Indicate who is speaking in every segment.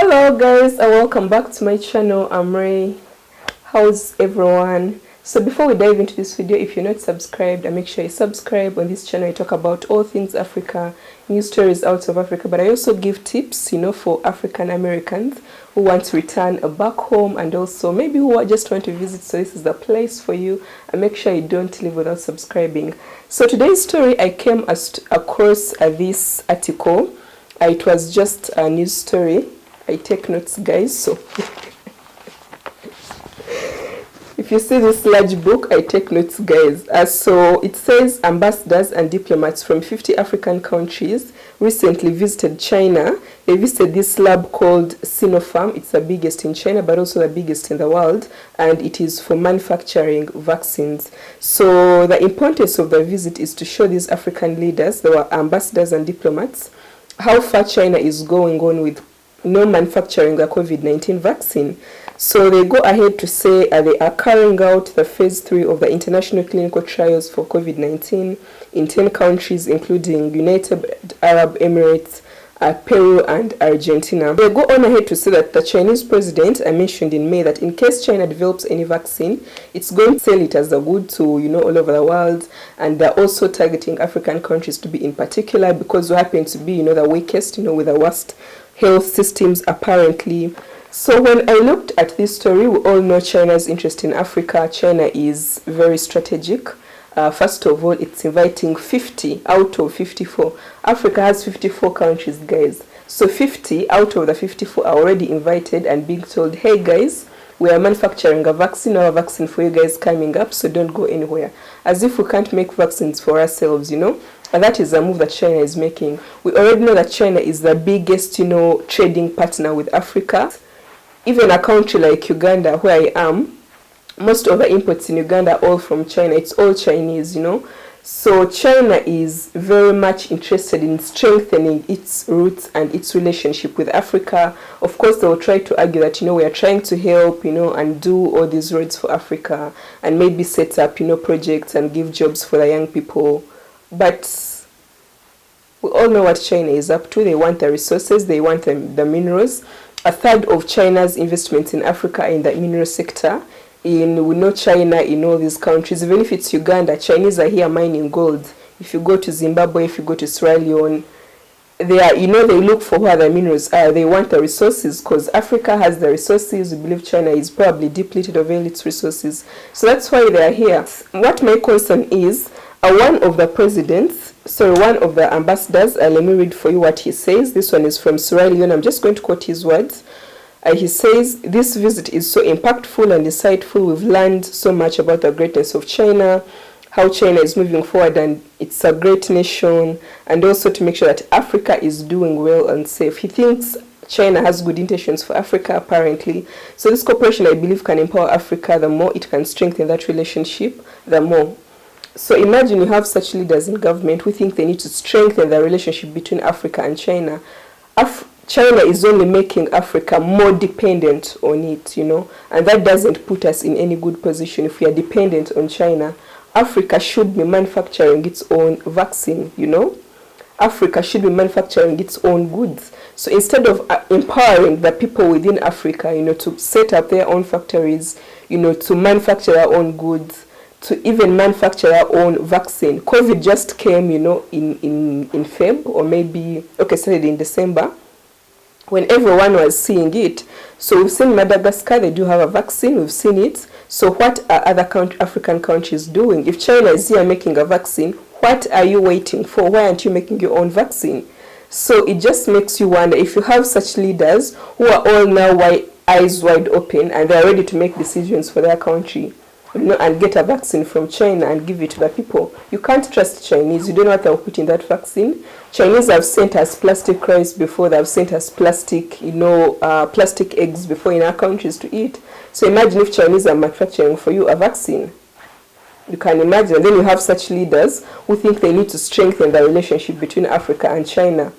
Speaker 1: Hello guys and welcome back to my channel. I'm Ray. How's everyone? So before we dive into this video, if you're not subscribed, make sure you subscribe. On this channel I talk about all things Africa, news stories out of Africa, but I also give tips, for African Americans who want to return back home, and also maybe who just want to visit. So this is the place for you, and make sure you don't leave without subscribing. So today's story, I came across this article. It was just a news story. I take notes, guys, so if you see this large book, I take notes, guys. So it says ambassadors and diplomats from 50 African countries recently visited China. They visited this lab called Sinopharm. It's the biggest in China, but also the biggest in the world, and it is for manufacturing vaccines. So the importance of the visit is to show these African leaders, they were ambassadors and diplomats, how far China is going on with manufacturing the COVID-19 vaccine. So they go ahead to say they are carrying out the phase 3 of the international clinical trials for COVID-19 in 10 countries, including United Arab Emirates, Peru and Argentina. They go on ahead to say that the Chinese president mentioned in May that in case China develops any vaccine, it's going to sell it as a good to all over the world, and they're also targeting African countries to be in particular because we happen to be the weakest, with the worst health systems apparently. So when I looked at this story, we all know China's interest in Africa. China is very strategic. First of all, it's inviting 50 out of 54. Africa has 54 countries, guys. So 50 out of the 54 are already invited and being told, hey guys, we are manufacturing a vaccine or a vaccine for you guys coming up, so don't go anywhere. As if we can't make vaccines for ourselves, And that is a move that China is making. We already know that China is the biggest, trading partner with Africa. Even a country like Uganda, where I am, most of the imports in Uganda are all from China. It's all Chinese, So China is very much interested in strengthening its roots and its relationship with Africa. Of course, they will try to argue that, we are trying to help, and do all these roads for Africa and maybe set up, projects and give jobs for the young people. But we all know what China is up to. They want the resources, they want the minerals. A third of China's investments in Africa are in the mineral sector. We know China in all these countries. Even if it's Uganda, Chinese are here mining gold. If you go to Zimbabwe, if you go to Sierra Leone, they are, they look for where the minerals are. They want the resources because Africa has the resources. We believe China is probably depleted of all its resources. So that's why they are here. What my concern is, one of the ambassadors, let me read for you what he says. This one is from Sierra Leone. I'm just going to quote his words. He says, this visit is so impactful and insightful. We've learned so much about the greatness of China, how China is moving forward and it's a great nation, and also to make sure that Africa is doing well and safe. He thinks China has good intentions for Africa, apparently. So this cooperation, I believe, can empower Africa. The more it can strengthen that relationship, the more. So imagine you have such leaders in government who think they need to strengthen the relationship between Africa and China. China is only making Africa more dependent on it, and that doesn't put us in any good position. If we are dependent on China, Africa should be manufacturing its own vaccine, Africa should be manufacturing its own goods. So instead of empowering the people within Africa, to set up their own factories, to manufacture their own goods, to even manufacture our own vaccine. COVID just came, in Feb, or maybe, started in December, when everyone was seeing it. So we've seen Madagascar, they do have a vaccine, we've seen it. So what are other African countries doing? If China is here making a vaccine, what are you waiting for? Why aren't you making your own vaccine? So it just makes you wonder, if you have such leaders who are all now eyes wide open and they're ready to make decisions for their country, and get a vaccine from China and give it to the people. You can't trust Chinese. You don't know what they'll put in that vaccine. Chinese have sent us plastic rice before. They've sent us plastic, plastic eggs before in our countries to eat. So imagine if Chinese are manufacturing for you a vaccine. You can imagine. And then you have such leaders who think they need to strengthen the relationship between Africa and China.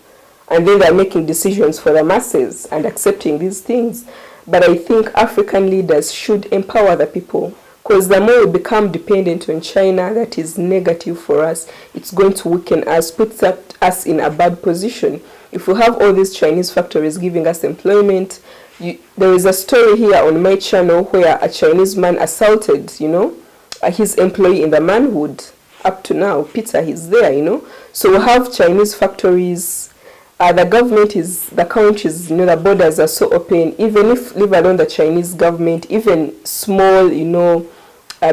Speaker 1: And then they're making decisions for the masses and accepting these things. But I think African leaders should empower the people. Because the more we become dependent on China, that is negative for us. It's going to weaken us, puts us in a bad position. If we have all these Chinese factories giving us employment, there is a story here on my channel where a Chinese man assaulted, his employee in the manhood. Up to now, Peter, he's there, So we have Chinese factories. The government the countries, the borders are so open. Even if, leave alone the Chinese government, even small,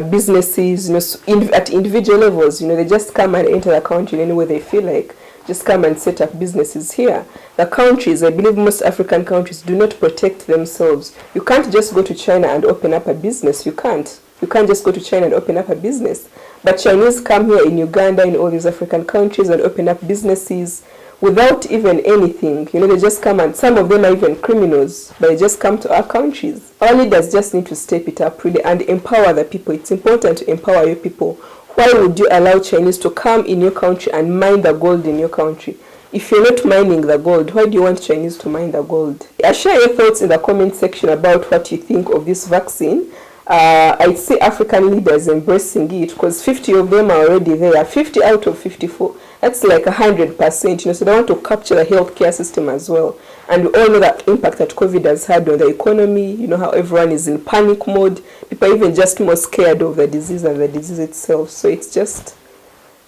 Speaker 1: businesses, at individual levels, they just come and enter the country any way they feel like. Just come and set up businesses here. The countries, I believe most African countries, do not protect themselves. You can't just go to China and open up a business. You can't. You can't just go to China and open up a business. But Chinese come here in Uganda, in all these African countries, and open up businesses without even anything. They just come, and some of them are even criminals, but they just come to our countries. Our leaders just need to step it up really and empower the people. It's important to empower your people. Why would you allow Chinese to come in your country and mine the gold in your country? If you're not mining the gold, why do you want Chinese to mine the gold? Share your thoughts in the comment section about what you think of this vaccine. I see African leaders embracing it because 50 of them are already there. 50 out of 54. That's like 100%. So they want to capture the healthcare system as well. And we all know that impact that COVID has had on the economy. How everyone is in panic mode. People are even just more scared of the disease than the disease itself. So it's just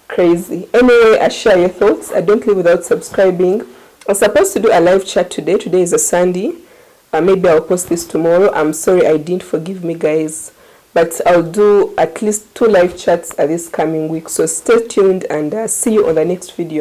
Speaker 1: crazy. Anyway, I share your thoughts. I don't leave without subscribing. I was supposed to do a live chat today. Today is a Sunday. Maybe I'll post this tomorrow. I'm sorry I didn't, forgive me guys. But I'll do at least 2 live chats this coming week. So stay tuned and see you on the next video.